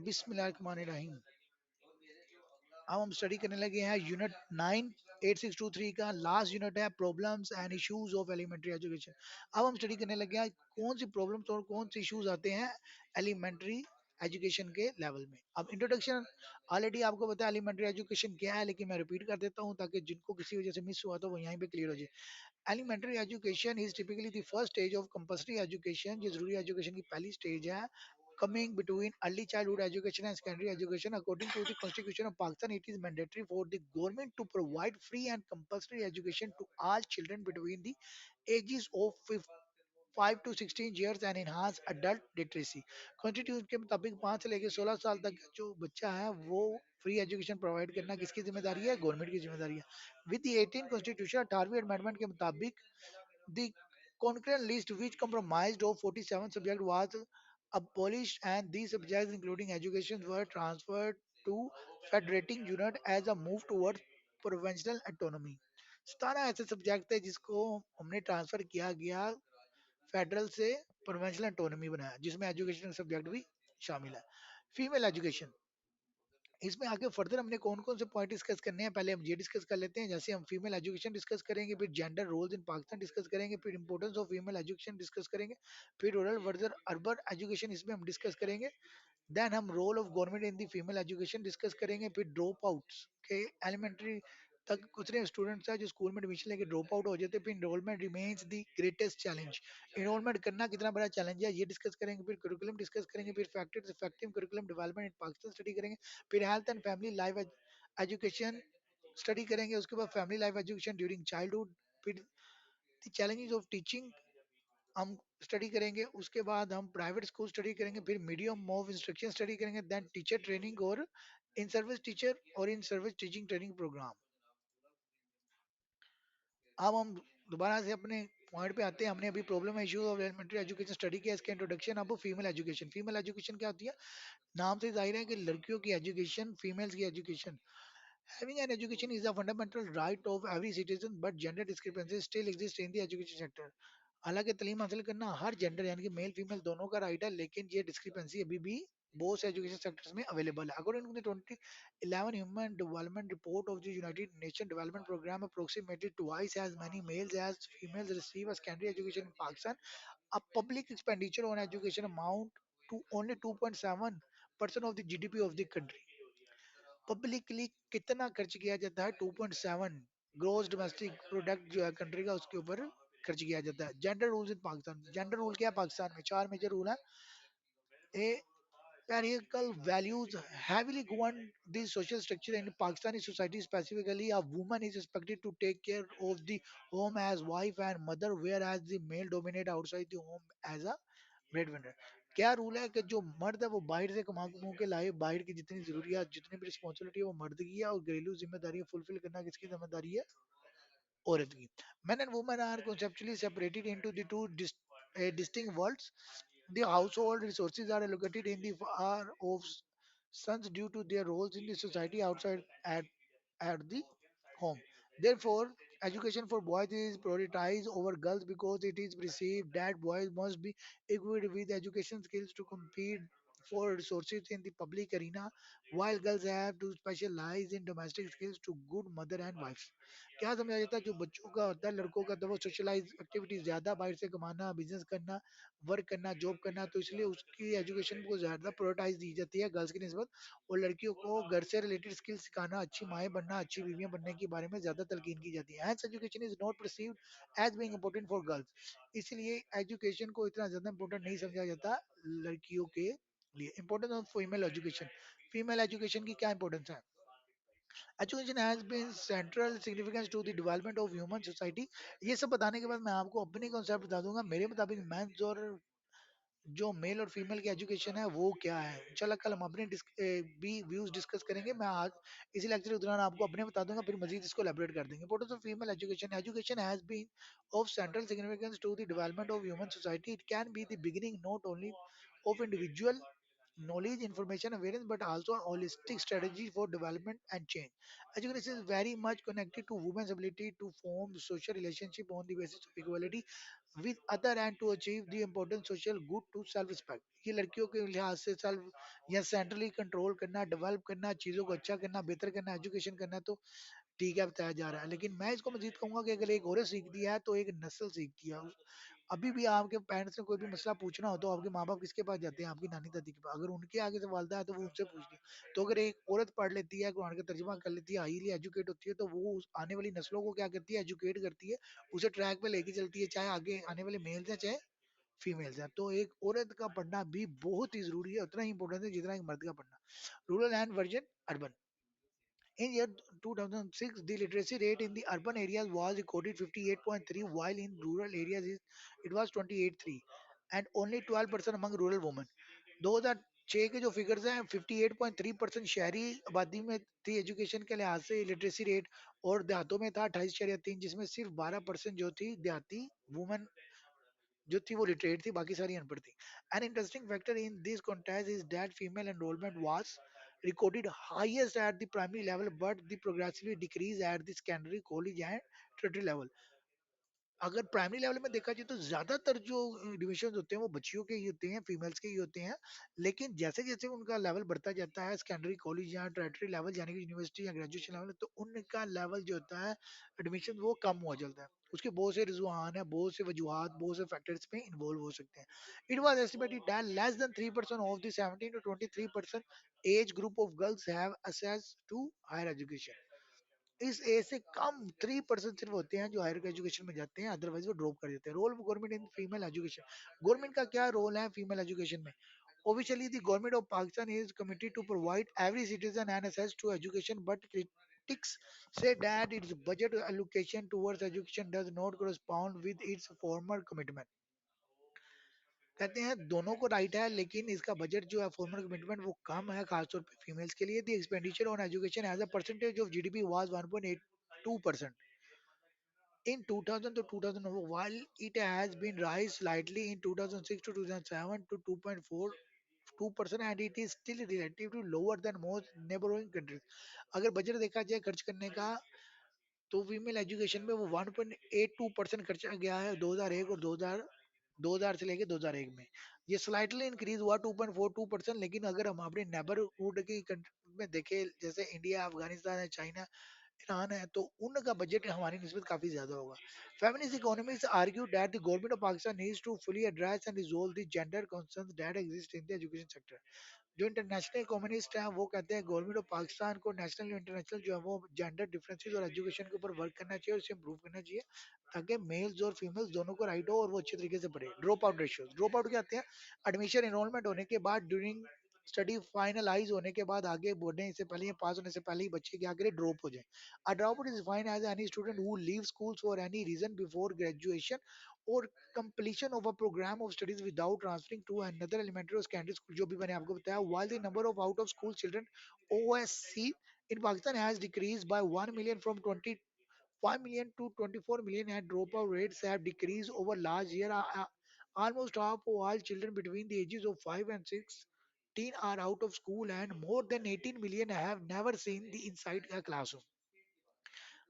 बिस्मिल्लाहिर्रहमानिर्रहीम। अब हम स्टडी करने लगे हैं यूनिट 9 8623 का लास्ट यूनिट है problems and issues of elementary education. अब हम स्टडी करने लगे हैं कौन सी प्रॉब्लम्स और कौन से इश्यूज आते हैं एलिमेंट्री एजुकेशन के लेवल में। अब इंट्रोडक्शन ऑलरेडी आपको पता है एलिमेंट्री एजुकेशन क्या है, लेकिन मैं रिपीट कर देता हूँ ताकि जिनको किसी वजह से मिस हुआ तो वो यहीं पे क्लियर हो जाए। Elementary education is typically the first stage of compulsory education. ये जरूरी एजुकेशन की पहली स्टेज है coming between early childhood education and secondary education. According to the constitution of Pakistan, it is mandatory for the government to provide free and compulsory education to all children between the ages of 5 to 16 years and enhance adult literacy. Constitution के मुताबिक 5 से लेकर 16 साल तक का जो बच्चा है वो फ्री एजुकेशन प्रोवाइड करना किसकी जिम्मेदारी है? गवर्नमेंट की जिम्मेदारी है। विद द 18 कॉन्स्टिट्यूशन 18वीं अमेंडमेंट के मुताबिक the concurrent list, which comprised of 47 subjects, was abolished, and these subjects, including education, were transferred to federating unit as a move towards provincial autonomy. 17 ऐसे सब्जेक्ट थे जिसको हमने transfer किया गया, federal से provincial autonomy बनाया, जिसमें एजुकेशन सब्जेक्ट भी शामिल है। फीमेल एजुकेशन, इसमें आगे फर्दर हमने कौन कौन से पॉइंट डिस्कस करने हैं, पहले हम ये डिस्कस कर लेते हैं। जैसे हम फीमेल एजुकेशन डिस्कस करेंगे, फिर gender roles in Pakistan discuss करेंगे, फिर importance of female education discuss करेंगे, फिर रूरल वर्सेस अर्बन एजुकेशन इसमें हम डिस्कस करेंगे। देन हम role of government in the female education discuss करेंगे, फिर ड्रॉप आउट्स के एलिमेंट्री तक कुछ स्टूडेंट्स हैं जो स्कूल में एडमिशन लेके ड्रॉप आउट हो जाते हैं, फिर enrolment remains the greatest challenge. Enrolment करना कितना बड़ा चैलेंज है ये डिस्कस करेंगे, फिर करिकुलम डिस्कस करेंगे, फिर factors effective curriculum development in Pakistan study करेंगे, फिर health and family life education study करेंगे, उसके बाद family life education during childhood, फिर द चैलेंजेस ऑफ टीचिंग हम स्टडी करेंगे, उसके बाद हम प्राइवेट स्कूल स्टडी करेंगे, फिर मीडियम ऑफ इंस्ट्रक्शन स्टडी करेंगे, देन टीचर ट्रेनिंग और इन सर्विस टीचर और in service teaching training programme. अब हम दोबारा से अपने पॉइंट पे आते हैं। हमने अभी problem issues of elementary education study किया, इसका इंट्रोडक्शन। अब फीमेल एजुकेशन, फीमेल एजुकेशन क्या होती है? नाम से जाहिर है कि लड़कियों की एजुकेशन, फीमेल्स की education. Having an education is a fundamental right of every citizen, but gender discrepancies still exist in the education sector. हालांकि तालीम हासिल करना हर जेंडर यानी कि मेल फीमेल दोनों का राइट है, लेकिन ये डिस्क्रिपेंसी अभी भी बहुत से एजुकेशन सेक्टर्स में अवेलेबल है। According to the 2011 human development report of the United Nation development programme, approximately twice as many males as females receive a secondary education in Pakistan. A public expenditure on education amount to only 2.7% of the GDP of the country. Publicly कितना खर्च किया जाता है? 2.7 gross domestic product जो है country का, उसके ऊपर खर्च किया जाता है। Gender rules in Pakistan, gender rule क्या है पाकिस्तान में? चार मेजर रूल है। ए patriarchal values heavily govern the social structure in Pakistani society. Specifically, a woman is expected to take care of the home as wife and mother, whereas the male dominate outside the home as a breadwinner. क्या rule है कि जो मर्द है वो बाहर से कमा कमा के लाए, बाहर की जितनी जरूरियात जितनी भी रिस्पॉन्सिबिलिटी है वो मर्द की है, और घरेलू जिम्मेदारी फुलफिल करना किसकी जिम्मेदारी है? औरत की। Men and women are conceptually separated into the two distinct worlds. The household resources are allocated in the far of sons due to their roles in the society outside at the home. Therefore, education for boys is prioritized over girls because it is perceived that boys must be equipped with education skills to compete for resources in the public arena, while girls have to specialize in domestic skills to good mother and wives. क्या समझा जाता है? जो बच्चों का होता है लड़कों का, तो वो सोशलाइज एक्टिविटीज ज्यादा, बाहर से कमाना, बिजनेस करना, वर्क करना, जॉब करना, तो इसलिए उसकी एजुकेशन को ज्यादा प्रायोरिटाइज दी जाती है गर्ल्स की निस्बत। और लड़कियों को घर से रिलेटेड स्किल सिखाना, अच्छी माएँ बनना, अच्छी बीवियां बनने के बारे में ज्यादा तलकीन की जाती है। Hence education is not perceived as being important for girls. इसलिए एजुकेशन को इतना ज्यादा इंपॉर्टेंट नहीं समझा जाता लड़कियों के लिए। Importance of female education, female education की क्या इंपॉर्टेंस है? Education has been central significance to the development of human society. ये सब बताने के बाद मैं आपको अपनी कॉन्सेप्ट बता दूंगा। मेरे मुताबिक मेंस और जो मेल और फीमेल की एजुकेशन है वो क्या है, इंशाल्लाह कल हम अपने भी व्यूज डिस्कस करेंगे। मैं आज इसी लेक्चर के दौरान आपको अपने बता दूंगा, फिर मजीद इसको एलैबोरेट कर देंगे। Importance of female education, education has been of central significance to the development of human society. It can be the beginning not only of individual knowledge, information, awareness, but also a holistic strategy for development and change. Education is very much connected to women's ability to form social relationship on the basis of equality. With other and to achieve the important social good to self respect. ये लड़कियों के लिहाज से self या centrally control करना, develop करना, चीज़ों को अच्छा करना, बेहतर करना, एजुकेशन करना, तो ठीक है बताया जा रहा है। लेकिन मैं इसको मजीद कहूंगा कि अगर एक औरत सीखती है तो एक नस्ल सीखती है। अभी भी आपके पेरेंट्स से कोई भी मसला पूछना हो तो आपके माँ बाप किसके पास जाते हैं? आपकी नानी दादी के पास। अगर उनके आगे से वालदा है तो वो उनसे पूछती है। तो अगर एक औरत पढ़ लेती है, कुरान का तर्जुमा कर लेती है, हाईली एजुकेट होती है, तो वो आने वाली नस्लों को क्या करती है? एजुकेट करती है, उसे ट्रैक पे लेके चलती है, चाहे आगे आने वाले मेल्स हैं चाहे फीमेल्स हैं। तो एक औरत का पढ़ना भी बहुत ही जरूरी है, उतना ही इंपॉर्टेंट है जितना एक मर्द का पढ़ना। Rural and version urban. In year 2006, the literacy rate in the urban areas was recorded 58.3, while in rural areas it was 28.3, and only 12% among rural women. 2006 के जो फिगर्स हैं, 58.3% शहरी आबादी में थी एजुकेशन के लिहाज से लिटरेसी रेट, और देहातों में था 28.3, जिसमें सिर्फ 12% जो थी देहाती वुमेन जो थी वो लिटरेट थी, बाकी सारी अनपढ़ थी। An interesting factor in this contest is that female enrolment was recorded highest at the primary level but the progressively decrease at the secondary college and tertiary level। अगर प्राइमरी लेवल में देखा जाए तो ज्यादातर जो डिविजन होते हैं वो बच्चियों के ही होते हैं, फीमेल्स के ही होते हैं। लेकिन जैसे जैसे उनका लेवल बढ़ता जाता है सेकेंडरी कॉलेज या टर्टरी लेवल यानी कि यूनिवर्सिटी या ग्रेजुएशन लेवल, तो उनका लेवल जो होता है एडमिशन वो कम हुआ चलता है। उसके बहुत से रुझान है, बहुत से वजूहत, बहुत से फैक्टर्स में इन्वॉल्व हो सकते हैं। It was estimated that less than 3% of the 17 to 23% age group of girls have access to higher education. इस एज से कम 3% सिर्फ होते हैं जो हायर एजुकेशन में जाते हैं, अदरवाइज वो ड्रॉप कर देते हैं। Role of government in female education. Government का क्या रोल है फीमेल एजुकेशन में? Officially, the government of Pakistan is committed to provide every citizen an access to education, but critics say that its budget allocation towards education does not correspond with its former commitment। कहते हैं दोनों को right है, लेकिन इसका budget जो है formal commitment वो कम है, खासतौर पे फीमेल्स के लिए। The expenditure on education as a percentage of GDP was 1.82% in 2000 to 2004, while it has been rise slightly in 2006 to 2007 to 2.42%, and it is still relatively lower than most neighboring countries। अगर budget देखा जाए खर्च करने का, तो female education में वो 1.82% खर्चा गया है 2001 और 2000 से लेके 2001 में। ये स्लाइटली इंक्रीज हुआ 2.42%। लेकिन अगर हम अपने नेबरहुड की कंट्री में देखें, जैसे इंडिया, अफगानिस्तान है, चाइना, ईरान है, तो उनका बजट हमारी निस्बत काफी ज्यादा होगा। Feminist economists argue that the government of Pakistan needs to fully address and resolve the gender concerns that exist in the education sector। जो इंटरनेशनल कम्युनिस्ट हैं वो कहते हैं गवर्नमेंट ऑफ पाकिस्तान को नेशनल इंटरनेशनल जो है वो जेंडर डिफरेंसेस और एजुकेशन के ऊपर वर्क करना चाहिए और इसे इम्प्रूव करना चाहिए, ताकि मेल्स और फीमेल्स दोनों को राइट हो और वो अच्छे तरीके से पढ़े। Drop out ratio. Drop out क्या आते हैं? एडमिशन एनरोलमेंट होने के बाद ड्यूरिंग स्टडी फाइनलाइज होने के बाद आगे बढ़ने से पहले या पास होने से पहले ही बच्चे क्या करें? ड्रॉप हो जाए। A dropout is defined as any student who leaves schools for any reason before graduation or completion of a program of studies without transferring to another elementary or secondary school, जो भी मैंने आपको बताया। While the number of out of school children OSC in Pakistan has decreased by 1 million from 25 million to 24 million, and dropout rates have decreased over last year. Almost half of all children between the ages of 5 and 16 are out of school, and more than 18 million have never seen the inside a classroom।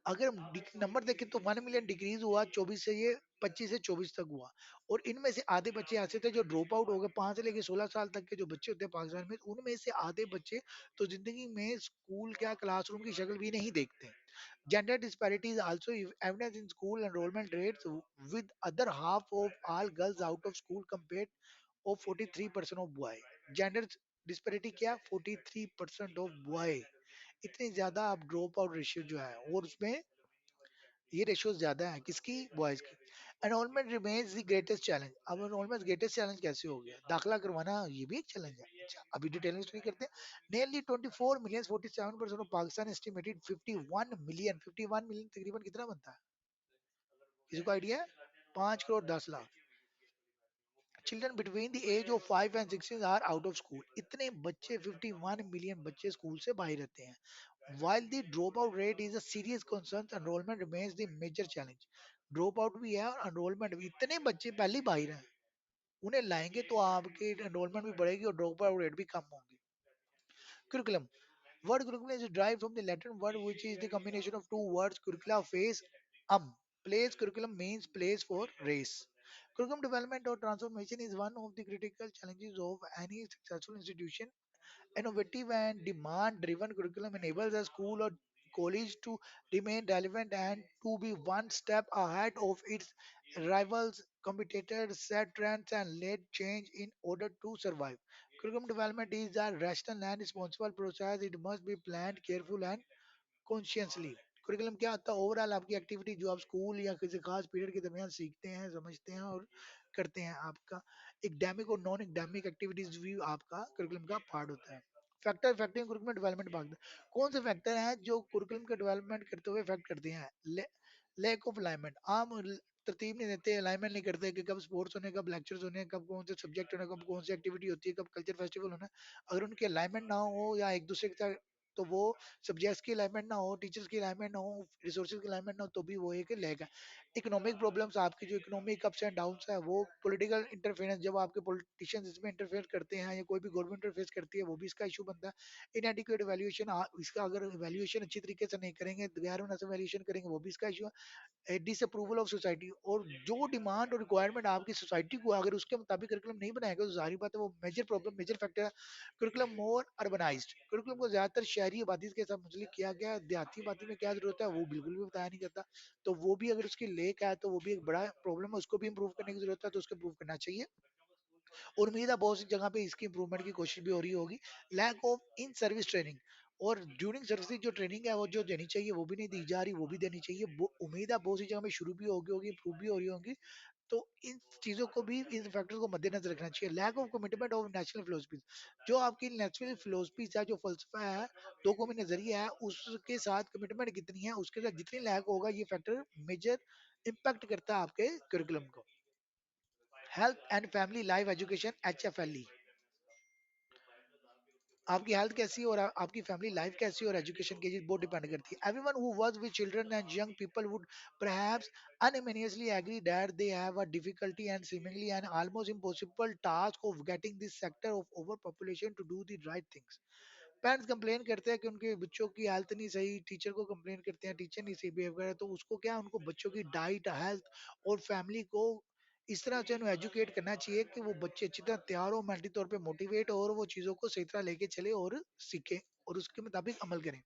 अगर हम number देखें तो 1 million decrease हुआ 24 से, ये 25 से 24 तक हुआ। और इनमें से आधे बच्चे ऐसे थे जो ड्रॉप आउट हो गए। 5 से लेकर 16 साल तक के जो बच्चे होते हैं पाकिस्तान में, उनमें से आधे बच्चे तो जिंदगी में स्कूल क्या क्लासरूम की शक्ल भी नहीं देखते। Gender disparities also evidence in school enrolment rates, with other half of all girls out of school compared of 43% of boy. Gender disparity क्या? 43% ऑफ बॉय। इतनी ज्यादा आप ड्रॉप आउट रेशियो जो है, और उसमें ये रेशियो ज्यादा है किसकी? बॉयज की। Enrolment remains the greatest challenge. अब एनरोलमेंट ग्रेटेस्ट चैलेंज कैसे हो गया? दाखिला करवाना ये भी एक चैलेंज है। अच्छा, अभी डिटेल में स्टडी करते हैं। Nearly 24 million 47% of Pakistan estimated 51 million. 51 million तकरीबन कितना बनता है? किसी को आइडिया है? 5 crore 10 lakh children between the age of 5 and 16 are out of school. इतने बच्चे 51 मिलियन बच्चे स्कूल से बाहर रहते हैं। While the dropout rate is a serious concern, enrollment remains the major challenge। Drop out भी है और एनरोलमेंट भी। इतने बच्चे पहले ही बाहर हैं, उन्हें लाएंगे तो आपकी एनरोलमेंट भी बढ़ेगी और ड्रॉप आउट रेट भी कम होंगे। Curriculum. Word curriculum is derived from the Latin word which is the combination of two words curricula face place curriculum means place for race। Curriculum development or transformation is one of the critical challenges of any successful institution. Innovative and demand driven curriculum enables a school or college to remain relevant and to be one step ahead of its rivals, competitors, set trends, and lead change in order to survive. Curriculum development is a rational and responsible process. It must be planned, careful, and consciously curriculum क्या होता है overall आपकी activity जो आप school या किसी खास period के दरमियान सीखते हैं समझते हैं और करते हैं आपका एकेडमिक और नॉन एकेडमिक एक्टिविटीज भी आपका कुरिकुलम का पार्ट होता है फैक्टर इफेक्टिंग कुरिकुलम डेवलपमेंट भाग कौन से फैक्टर हैं जो कुरिकुलम का डेवलपमेंट करते हुए इफेक्ट करते हैं लैक ऑफ अलाइनमेंट आम तरतीब नहीं देते अलाइनमेंट नहीं करते कि कब स्पोर्ट्स होने कब लेक्चर्स होने कब कौन से सब्जेक्ट होने कब कौन सी एक्टिविटी होती है कब कल्चर फेस्टिवल होना अगर उनके अलाइनमेंट ना हो या एक दूसरे के साथ तो वो सब्जेक्ट्स की अलाइनमेंट ना हो टीचर्स की अलाइनमेंट ना हो रिसोर्सेज की अलाइनमेंट ना हो तो भी वो एक लैग है इकोनॉमिक प्रॉब्लम्स आपकी जो इकोनॉमिक अप्स एंड डाउन्स है वो पॉलिटिकल इंटरफेरेंस जब आपके पॉलिटिशियंस इसमें इंटरफेयर करते हैं या कोई भी गवर्नमेंट इंटरफेस करती है वो भी इसका इशू बनता है इनएडिक्वेट वैल्यूएशन इसका अगर वैल्यूएशन अच्छी तरीके से नहीं करेंगे गैर मुनासिब वैल्यूएशन करेंगे वो भी इसका इशू है डिसअप्रूवल ऑफ सोसाइटी और जो डिमांड और रिक्वायरमेंट आपकी सोसाइटी को अगर उसके मुताबिक करिकुलम नहीं बनाएगा तो जाहिर बात है वो मेजर प्रॉब्लम मेजर फैक्टर है करिकुलम मोर अर्बनाइज्ड करिकुलम को ज्यादातर शहरी आबादी के साथ मुंसलिक किया गया है देहाती आबादी में क्या जरूरत है वो बिल्कुल भी बताया नहीं जाता तो वो भी अगर उसकी लेक है तो वो भी एक बड़ा प्रॉब्लम है उसको भी इम्प्रूव करने की जरूरत है तो उसको इम्प्रूव करना चाहिए और उम्मीद है बहुत सी जगह पे इसकी इंप्रूवमेंट की कोशिश भी हो रही होगी lack of in service training और ड्यूरिंग सर्विस जो ट्रेनिंग है वो जो देनी चाहिए वो भी नहीं दी जा रही वो भी देनी चाहिए उम्मीद है बहुत सी जगह में शुरू भी होगी होगी इंप्रूव भी हो रही होंगी तो इन चीजों को भी इन फैक्टर्स को मद्देनजर रखना चाहिए lack of commitment of national philosophies जो आपकी नेशनल फिलोसफीज है जो फलसफा है दो कौमी नजरिया है उसके साथ कमिटमेंट कितनी है उसके साथ जितनी लैक होगा ये फैक्टर मेजर इम्पैक्ट करता है आपके करिकुलम को health and family life education HFLE आपकी हेल्थ कैसी है और आपकी फैमिली लाइफ कैसी है और एजुकेशन की चीज बहुत डिपेंड करती है everyone who works with children and young people would perhaps unanimously agree that they have a difficulty and seemingly an almost impossible task of getting this sector of overpopulation to do the right things parents complain करते हैं कि उनके बच्चों की health नहीं सही teacher को complain करते हैं टीचर नहीं सही बिहेव कर रहा है तो उसको क्या उनको बच्चों की डाइट हेल्थ और फैमिली को इस तरह से उन्हें एजुकेट करना चाहिए कि वो बच्चे अच्छी तरह तैयार हो मेंटली तौर पे मोटिवेट हो और वो चीज़ों को सही तरह लेके चले और सीखें और उसके मुताबिक अमल करें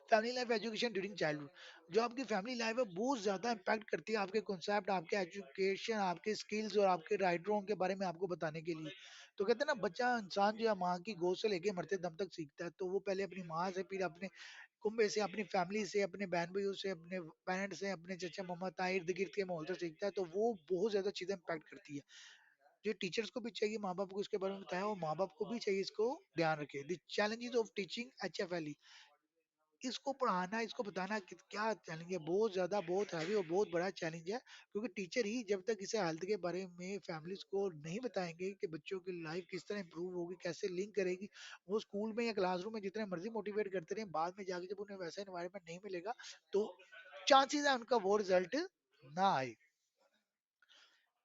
family life education during childhood जो आपकी फैमिली लाइफ है बहुत ज्यादा इम्पैक्ट करती है आपके कॉन्सेप्ट आपके एजुकेशन आपके स्किल्स और आपके राइट रॉन्ग के बारे में आपको बताने के लिए तो कहते हैं ना बच्चा इंसान जो है माँ की गोद से लेके मरते दम तक सीखता है तो वो पहले अपनी माँ से फिर अपने कुंबे से अपनी फैमिली से अपने बहन भाइयों से अपने पेरेंट्स से अपने चचा मम्मा ताई इर्द गिर्द के माहौल से सीखता है तो वो बहुत ज्यादा चीजें इम्पैक्ट करती है जो टीचर्स को भी चाहिए माँ बाप को इसके बारे में बताया और माँ बाप को भी चाहिए इसको ध्यान रखे the challenges of teaching HFLE इसको पढ़ाना इसको बताना क्या चैलेंज है बहुत ज्यादा बहुत हैवी और बहुत बड़ा चैलेंज है क्योंकि टीचर ही जब तक इसे हेल्थ के बारे में फैमिलीज को नहीं बताएंगे कि बच्चों की लाइफ किस तरह इंप्रूव होगी कैसे लिंक करेगी वो स्कूल में या क्लासरूम में जितने मर्जी मोटिवेट करते रहे बाद में जाके जब उन्हें वैसा एनवायरनमेंट नहीं मिलेगा तो चांसेस है उनका वो रिजल्ट ना आए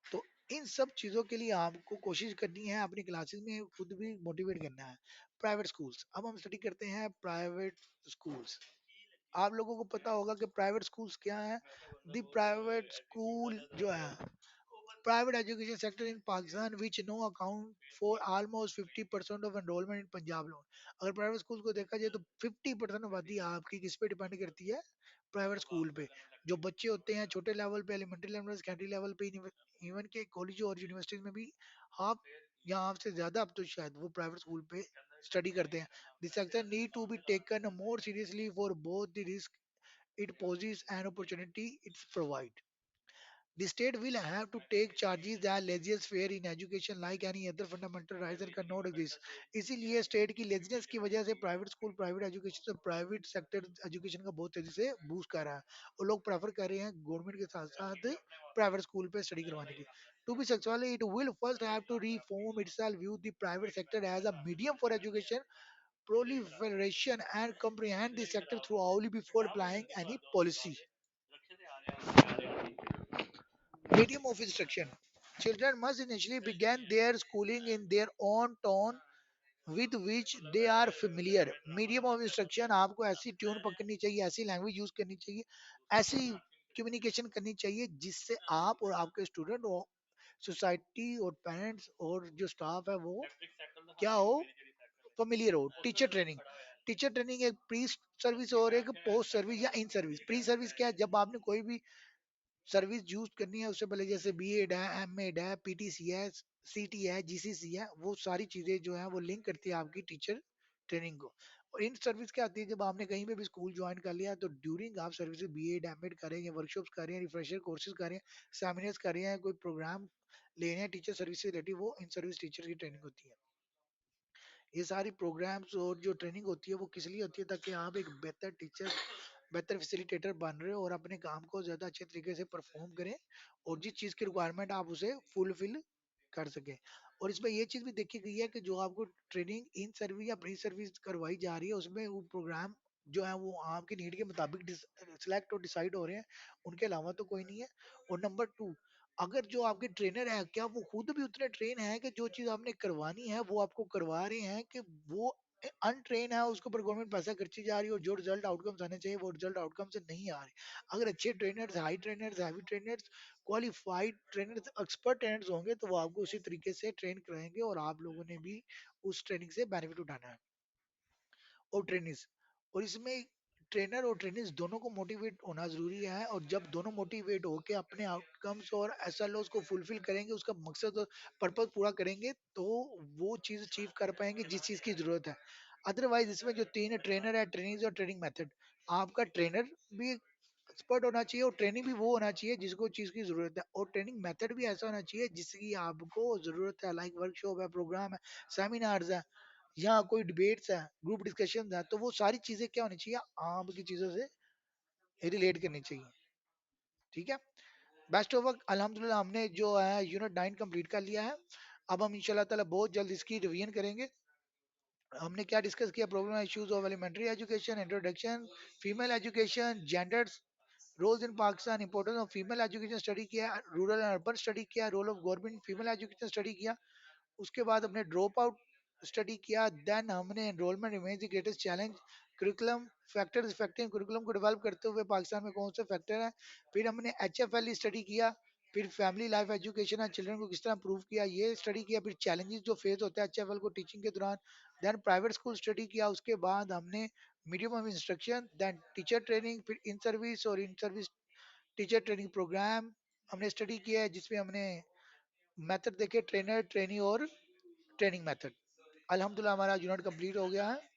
तो इन सब चीजों के लिए आपको कोशिश करनी है अपनी क्लासेस में खुद भी मोटिवेट करना है प्राइवेट स्कूल्स अब हम स्टडी करते हैं प्राइवेट स्कूल्स आप लोगों को पता होगा कि प्राइवेट स्कूल्स क्या है दी प्राइवेट स्कूल जो है private education sector in Pakistan which no account for almost 50% of enrolment in Punjab alone अगर प्राइवेट स्कूल को देखा जाए तो 50% आबादी आपकी किस पे डिपेंड करती है प्राइवेट स्कूल पे जो बच्चे होते हैं छोटे लेवल पे एलिमेंट्री लेवल सेकेंडरी लेवल पे इवन के कॉलेज और यूनिवर्सिटीज में भी हाफ या हाफ से ज्यादा अब तो शायद वो प्राइवेट स्कूल पे स्टडी करते हैं this sector need to be taken more seriously for both the risk it poses an opportunity it provides. The state will have to take charges that laziness fair in education like any other fundamental rights and cannot exist. इसीलिए state की laziness की वजह से private school private education से private sector education का बहुत तेजी से बूस्ट कर रहा है और लोग प्रेफर कर रहे हैं गवर्नमेंट के साथ साथ प्राइवेट स्कूल पे स्टडी करवाने की To be successful, it will first have to reform itself, view the private sector as a medium for education proliferation and comprehend the sector thoroughly before applying any policy. Medium of instruction. Children must initially begin their schooling in their own tone with which they are familiar. Medium of instruction आपको ऐसी tune पकड़नी चाहिए ऐसी language use करनी चाहिए ऐसी communication करनी चाहिए जिससे आप और आपके स्टूडेंट और सोसाइटी और पेरेंट्स और जो स्टाफ है वो क्या हो, फेमिलियर हो। टीचर ट्रेनिंग एक प्री सर्विस और एक पोस्ट सर्विस या इन सर्विस। प्री सर्विस क्या है, जब आपने कोई भी सर्विस यूज करनी है उससे पहले, जैसे बीएड है, एमएड है, पीटीसी है, सीटी है, जीसीसी है, वो सारी चीजें जो है वो लिंक करती है आपकी टीचर ट्रेनिंग को। और इन सर्विस क्या आती है, जब आपने कहीं पे भी स्कूल ज्वाइन कर लिया तो ड्यूरिंग आप सर्विस बीएड एमएड कर रहे हैं, वर्कशॉप्स कर रहे हैं, रिफ्रेशर कोर्सेज कर रहे हैं, सेमिनार्स कर रहे हैं, कोई प्रोग्राम ले रहे हैं टीचर सर्विस से रिलेटेड, वो इन सर्विस टीचर की ट्रेनिंग होती है। ये सारी प्रोग्राम्स और जो ट्रेनिंग होती है वो किस लिए होती है, ताकि आप एक बेहतर टीचर, बेहतर फैसिलिटेटर बन रहे हो और अपने काम को ज़्यादा अच्छे तरीके से परफॉर्म करें, और जिस चीज़ की रिक्वायरमेंट आप उसे फुलफिल कर सकें। और इसमें ये चीज़ भी देखी गई है कि जो आपको ट्रेनिंग इन सर्विस या प्री सर्विस करवाई जा रही है उसमें वो प्रोग्राम जो है वो आपकी नीड के मुताबिक सिलेक्ट और डिसाइड हो रहे हैं, उनके अलावा तो कोई नहीं है। और नंबर टू, अगर जो आपके ट्रेनर है क्या वो खुद भी उतने ट्रेन है कि जो चीज़ आपने करवानी है वो आपको करवा रहे हैं, कि वो अनट्रेन है उसके ऊपर गवर्नमेंट पैसा खर्ची जा रही है और जो रिजल्ट आउटकम्स आने चाहिए वो रिजल्ट आउटकम से नहीं आ रहे। अगर अच्छे trainers, high trainers, heavy trainers, qualified trainers, expert trainers होंगे तो वो आपको उसी तरीके से ट्रेन कराएंगे और आप लोगों ने भी उस ट्रेनिंग से बेनिफिट उठाना है। और ट्रेनिस, और इसमें ट्रेनर और ट्रेनिस दोनों को मोटिवेट होना जरूरी है, और जब दोनों मोटिवेट होकर अपने आउटकम्स और एसएलओस को फुलफिल करेंगे, उसका मकसद और पर्पज पूरा करेंगे, तो वो चीज अचीव कर पाएंगे जिस चीज की जरूरत है। अदरवाइज इसमें जो तीन है, ट्रेनर है, ट्रेनिंग और ट्रेनिंग मेथड, आपका ट्रेनर भी एक्सपर्ट होना चाहिए और ट्रेनिंग भी वो होना चाहिए जिसको चीज की जरूरत है, और ट्रेनिंग मेथड भी ऐसा होना चाहिए जिसकी आपको जरूरत है, लाइक वर्कशॉप है, प्रोग्राम है, सेमिनार्स है, या कोई डिबेट्स है, ग्रुप डिस्कशन है, तो वो सारी चीजें क्या होनी चाहिए, आम की चीजों से रिलेट करनी चाहिए। ठीक है। बेस्ट ऑफ वर्क, अल्हम्दुलिल्लाह हमने जो है यूनिट 9 कंप्लीट कर लिया है। अब हम इंशाल्लाह ताला बहुत जल्द इसकी रिवीजन करेंगे। हमने क्या डिस्कस किया, problem issues of elementary education, introduction, female education, genders, roles in Pakistan, importance of female education study किया, रूरल एंड अर्बन स्टडी किया, role of government female education study किया। उसके बाद हमने ड्रॉप आउट स्टडी किया, देन हमने enrolment remains the greatest challenge, curriculum factors effective curriculum को develop करते हुए पाकिस्तान में कौन से फैक्टर हैं। फिर हमने एचएफएल स्टडी किया, फिर family life education and children को किस तरह प्रूव किया ये स्टडी किया, फिर चैलेंजेस जो फेस होता है एचएफएल को टीचिंग के दौरान, देन प्राइवेट स्कूल स्टडी किया। उसके बाद हमने medium of instruction, then teacher training, फिर इन सर्विस और in service teacher training programme हमने स्टडी किया है, जिसमें हमने मेथड देखे, ट्रेनर, ट्रेनी और ट्रेनिंग मेथड। अल्हम्दुलिल्लाह हमारा यूनिट कंप्लीट हो गया है।